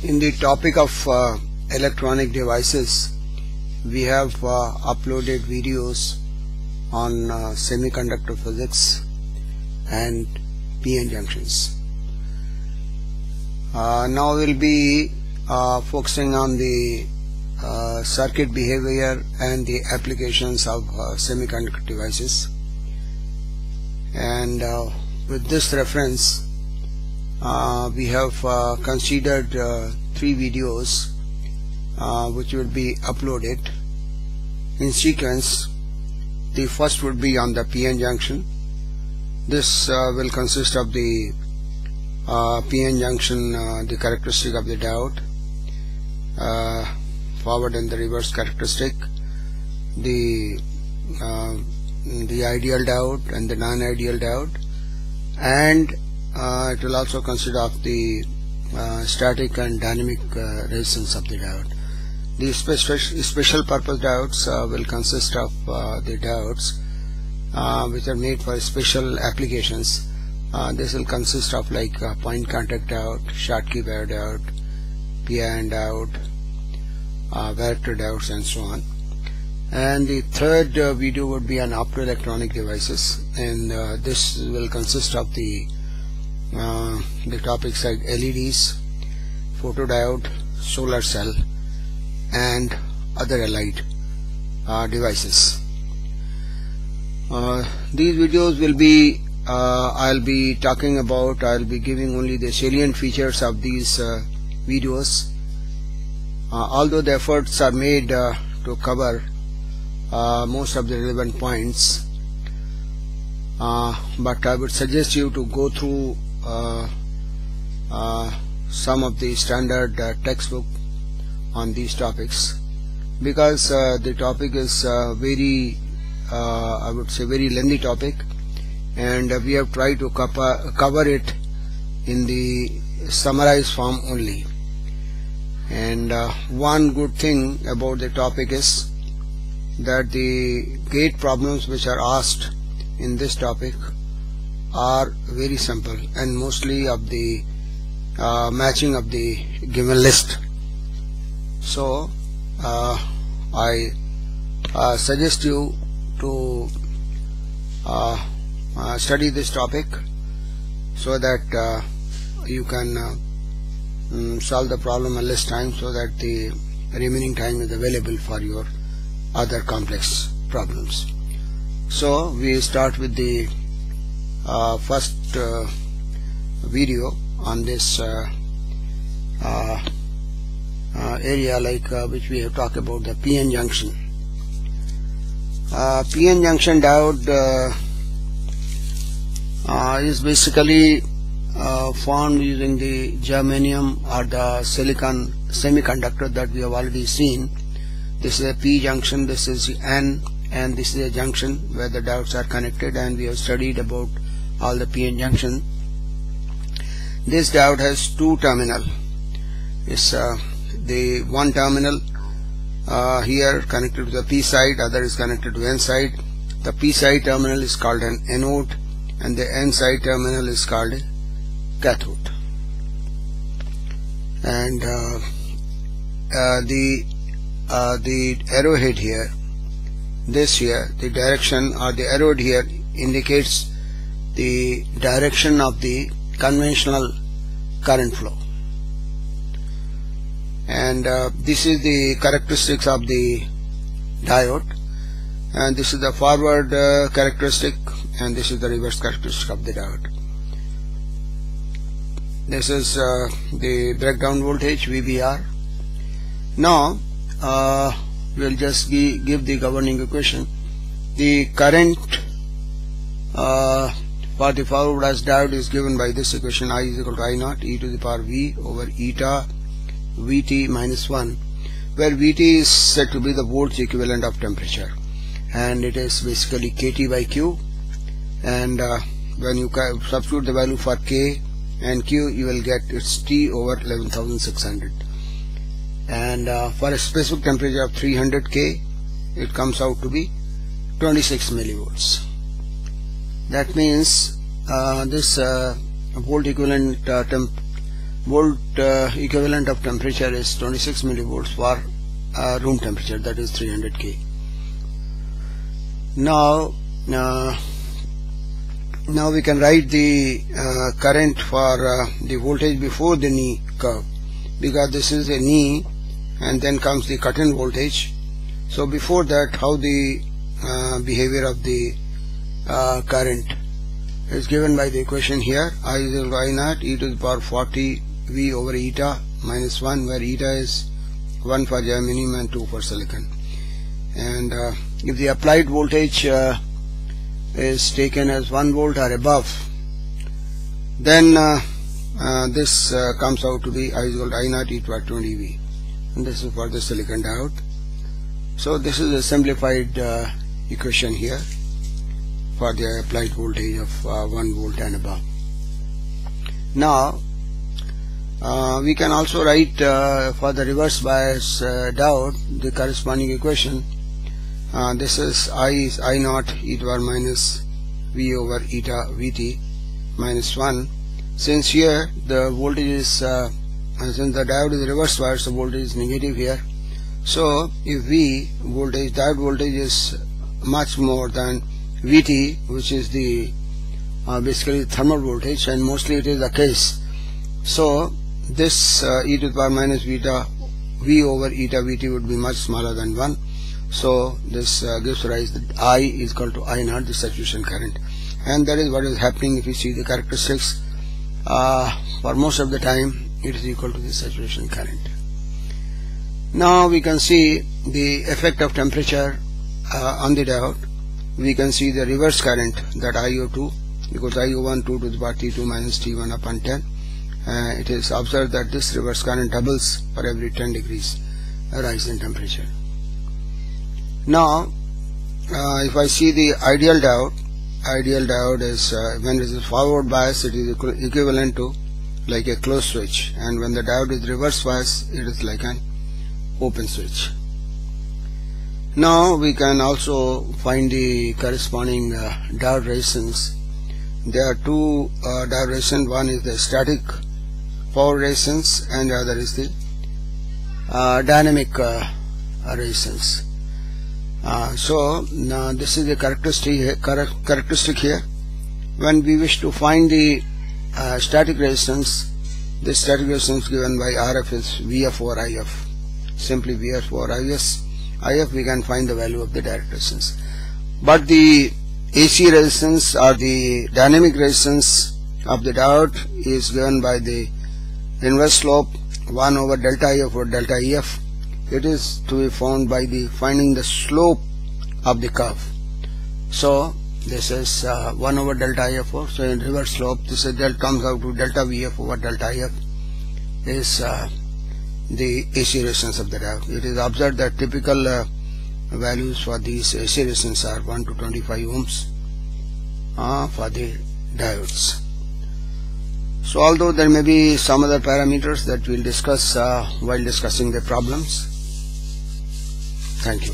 In the topic of electronic devices, we have uploaded videos on semiconductor physics and PN junctions. Now we'll be focusing on the circuit behavior and the applications of semiconductor devices. And with this reference, we have considered 3 videos which will be uploaded in sequence. The first would be on the PN junction. This will consist of the PN junction, the characteristic of the diode, forward and the reverse characteristic, the ideal diode and the non-ideal diode, and it will also consist of the static and dynamic resistance of the diode. The special purpose diodes will consist of the diodes which are made for special applications. This will consist of like point contact diode, Schottky diode, PIN diode, varactor diodes, and so on. And the third video would be on optoelectronic devices, and this will consist of the topics like LEDs, photodiode, solar cell, and other allied devices. These videos will be I'll be giving only the salient features of these videos, although the efforts are made to cover most of the relevant points, but I would suggest you to go through some of the standard textbook on these topics, because the topic is very I would say very lengthy topic, and we have tried to cover it in the summarized form only. And one good thing about the topic is that the gate problems which are asked in this topic are very simple and mostly of the matching of the given list. So I suggest you to study this topic so that you can solve the problem in less time, so that the remaining time is available for your other complex problems. So we start with the first video on this area, like which we have talked about, the PN junction. PN junction diode is basically formed using the germanium or the silicon semiconductor that we have already seen. This is a P junction, this is N, and this is a junction where the diodes are connected, and we have studied about all the PN junction. This diode has 2 terminals. It's the one terminal here connected to the P side, other is connected to N side. The P side terminal is called an anode, and the N side terminal is called a cathode. And the arrowhead here, the direction or the arrowhead here indicates the direction of the conventional current flow. And this is the characteristics of the diode, and this is the forward characteristic, and this is the reverse characteristic of the diode. This is the breakdown voltage, VBR. Now we'll just give the governing equation. The current for the forward bias diode is given by this equation: I is equal to I naught e to the power V over eta Vt minus 1, where Vt is said to be the volts equivalent of temperature, and it is basically kT by Q. And when you substitute the value for K and Q, you will get its T over 11,600. And for a specific temperature of 300 K, it comes out to be 26 millivolts. That means this volt equivalent volt equivalent of temperature is 26 millivolts for room temperature, that is 300 K. Now we can write the current for the voltage before the knee curve, because this is a knee and then comes the cut-in voltage. So before that, how the behavior of the current is given by the equation here. I is equal to I naught e to the power 40 V over eta minus 1, where eta is 1 for germanium and 2 for silicon. And if the applied voltage is taken as 1 volt or above, then this comes out to be I is equal to I naught e to the power 20 V. And this is for the silicon diode. So this is a simplified equation here for the applied voltage of 1 volt and above. Now we can also write for the reverse bias diode the corresponding equation. This is I naught e to the power minus V over eta Vt minus 1. Since here the voltage is since the diode is reverse bias, the voltage is negative here. So if V voltage, diode voltage is much more than Vt, which is the basically thermal voltage, and mostly it is the case. So this e to the power minus V over eta Vt would be much smaller than 1. So this gives rise that I is equal to I naught, the saturation current, and that is what is happening. If you see the characteristics, for most of the time it is equal to the saturation current. Now we can see the effect of temperature on the diode. We can see the reverse current, that IO2 equals IO1 2 to the power T2 minus T1 upon 10. It is observed that this reverse current doubles for every 10 degrees rise in temperature. Now if I see the ideal diode is when it is forward bias, it is equivalent to like a closed switch, and when the diode is reverse bias, it is like an open switch. Now we can also find the corresponding diode resistance. There are two diode resistance. One is the static power resistance and the other is the dynamic resistance. So now this is the characteristic here. When we wish to find the static resistance, the static resistance given by RF is VF over IF. Simply VF over IF, we can find the value of the direct resistance. But the AC resistance or the dynamic resistance of the diode is given by the inverse slope 1 over delta IF or delta EF. It is to be found by the finding the slope of the curve. So this is 1 over delta IF, so in reverse slope this is comes out to delta VF over delta IF is the AC resistance of the diode. It is observed that typical values for these AC resistance are 1 to 25 ohms for the diodes. So although there may be some other parameters that we'll discuss while discussing the problems. Thank you.